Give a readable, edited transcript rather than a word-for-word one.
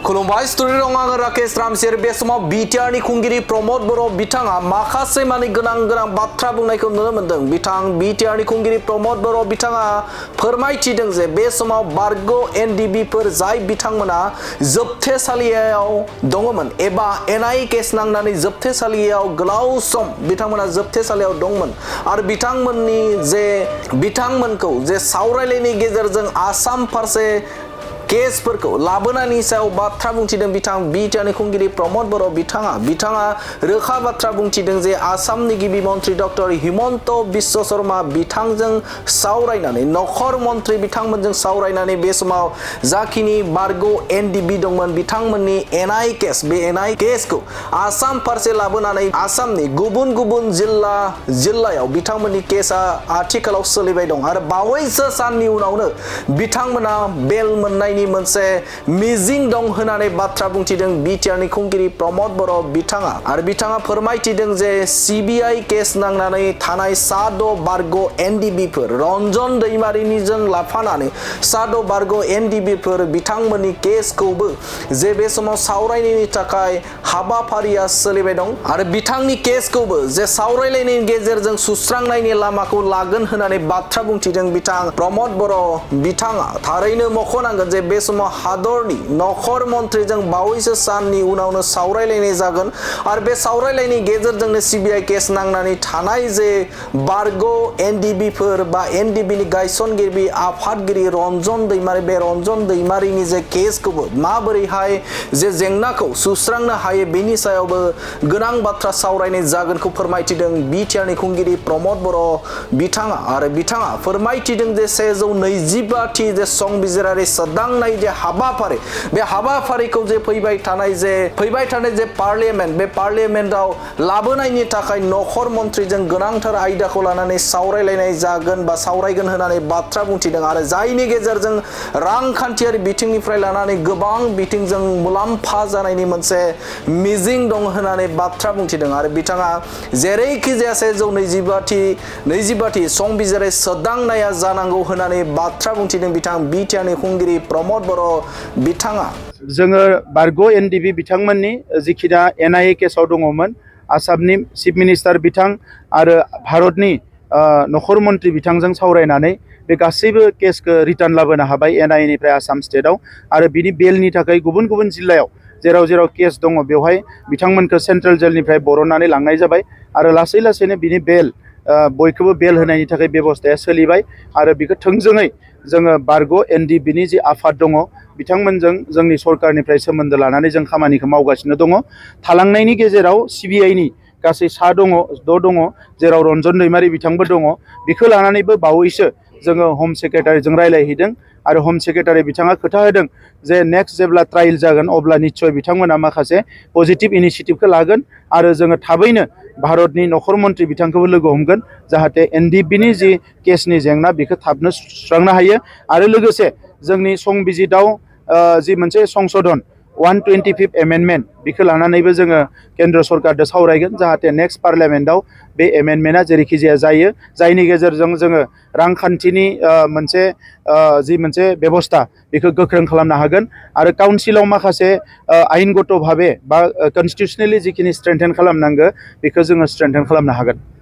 खुलुमबाय स्टुडिअ दं आङो राकेश रामसिर बे समाव बिटिआरनि खुंगिरि प्रमद बर' बिथाङा माखासे माने गोनां बाथ्रा बुंनायखौ नुनो मोन्दों। बिटिआरनि खुंगिरि प्रमद बर' बिथाङा फोरमायथिदों जे बे समाव बारग' एनडिबिफोर जाय बिथांमोना जोबथेसालियाव दङमोन एबा एनआइ केस नांनानै जोबथेसालियाव गोलाव सम बिथांमोना जोबथेसालियाव दंमोन आरो बिथांमोनखौ जे सावरायलायनायनि गेजेरजों आसाम फारसे केसफोरखौ लाबोनायनि सायाव बाथ्रा बुंथिदों बिटिआरनि खुंगिरि प्रमद बर' बिथाङा रोखा बाथ्रा बुंथिदों जे आसामनि गिबि मन्त्रि डक्टर हिमन्त बिश्व शर्मा बिथांजों सावरायनानै नखर मन्त्रि बिथांमोनजों सावरायनानै बे समाव जाखिनि बारग' एनडिबि दंमोन बिथांमोननि एनआइ केस बे एनआइ केसखौ आसाम फारसे लाबोनानै आसामनि गुबुन जिल्लायाव बिथांमोननि केसआ आथिखालाव सोलिबाय दं आरो बावैसो साननि उनावनो बिथांमोना बेल मोननाय मोनसे मिजिं दं होननानै बाथ्रा बुंथिदों बिटिआरनि खुंगिरि प्रमद बर' बिथाङा फोरमायथिदों जे सिबिआइ केस नांनानै थानाय साद' बारग' एनडिबिफोर रनजन दैमारिनिजों लाफानानै साद' बारग' एनडिबिफोर बिथांमोननि केसखौबो जे बे समाव सावरायनायनि थाखाय हाबाफारिया सोलिबाय दं आरो बिथांनि केसखौबो जे सावरायलायनायनि गेजेरजों सुस्रांनायनि लामाखौ लागोन होननानै बाथ्रा बुंथिदों बिथां प्रमद बर' बिथाङा थारैनो मख'नांगोन जे बे समाव हादरनि नखर मन्त्रिजों बावैसो साननि उनावनो सावरायलायनाय जागोन आरो बे सावरायलायनायनि गेजेरजोंनो सिबिआइ केस नांनानै थानाय जे बारग' एनडिबिफोर बा एनडिबिनि गायसनगिरि आफादगिरि रनजन दैमारि बे रनजन दैमारिनि जे केसखौबो माबोरैहाय जे जेंनाखौ सुस्रांनो हायो बेनि सायावबो गोनां बाथ्रा सावरायनाय जागोनखौ फोरमायथिदों बिटिआरनि खुंगिरि प्रमद बर' बिथाङा फोरमायथिदों जे 125थि जे संबिजिरारि सोदांनाय जे हाबाफारि बे हाबाफारिखौ जे फैबाय थानाय जे पार्लियामेन्ट बे पार्लियामेन्टआव लाबोनायनि थाखाय नखर मन्त्रिजों गोनांथार आयदाखौ लानानै सावरायलायनाय जागोन बा सावरायगोन होननानै बाथ्रा बुंथिदों आरो जायनि गेजेरजों रांखान्थियारि बिथिंनिफ्राय लानानै गोबां बिथिंजों मुलाम्फा जानायनि मोनसे मिजिं दं होननानै बाथ्रा बुंथिदों आरो बिथाङा जेरैखि जाया 125थि संबिजिरारि सोदांनाया जानांगौ होननानै बाथ्रा बुंथिदों बिटिआरनि खुंगिरि प्रमद बर' बिथाङा जोङो बारग' एनडिबि बिथांमोननि जिखिना एनआइए केसाव दङमोन आसामनि चिफ मिनिस्टार बिथां आरो भारतनि नखर मन्त्रि बिथांजों सावरायनानै बे गासैबो केसखौ रिटार्न लाबोनो हाबाय एनआइएनिफ्राय आसाम स्टेटआव आरो बिनि बेलनि थाखाय गुबुन जिल्लायाव जेराव केस दङ बेवहाय बिथांमोनखौ सेन्ट्रेल जेलनिफ्राय बरननानै लांनाय जाबाय आरो लासैनो बिनि बेल बयखौबो बेल होनायनि थाखाय बेबस्थाया सोलिबाय आरो बेखौ थोंजोङै जोङो बारग' एनडिबिनि जि आफाद दङ बिथांमोनजों जोंनि सरकारनिफ्राय सोमोन्दो लानानै जों खामानिखौ मावगासिनो दङ। थालांनायनि गेजेराव सिबिआइनि गासै 6 दङ जेराव रनजन दैमारि बिथांबो दङ बेखौ लानानैबो बावैसो जोङो हम सेक्रेटारिजों रायलायहैदों आरो हम सेक्रेटारि बिथाङा खोथा होदों जे नेक्स्ट जेब्ला ट्रायल जागोन अब्ला निश्चय बिथांमोना माखासे पजिटिभ इनिशिएटिभखौ लागोन आरो जोङो थाबैनो भारतनि नखर मन्त्रि बिथांखौबो लोगो हमगोन जाहाथे एनडिबिनि जि केसनि जेंना बेखौ थाबनो सुस्रांनो हायो आरो लोगोसे जोंनि संबिजिताव जि मोनसे संशोधन 125th एमेन्डमेन्ट बेखौ लानानैबो जोङो केन्द्र सरकारजों सावरायगोन जाहाथे नेक्स्ट पार्लियामेन्टआव बे एमेन्डमेन्टआ जेरैखि जाया जायो जायनि गेजेरजों जोङो रांखान्थिनि मोनसे बेबस्था बेखौ गोख्रों खालामनो हागोन आरो काउन्सिलाव माखासे आयेनगत भाबे बा कनस्टिटिउसनेलि जिखिनि स्ट्रेंथेन खालामनांगौ बेखौ जोङो स्ट्रेंथेन खालामनो हागोन।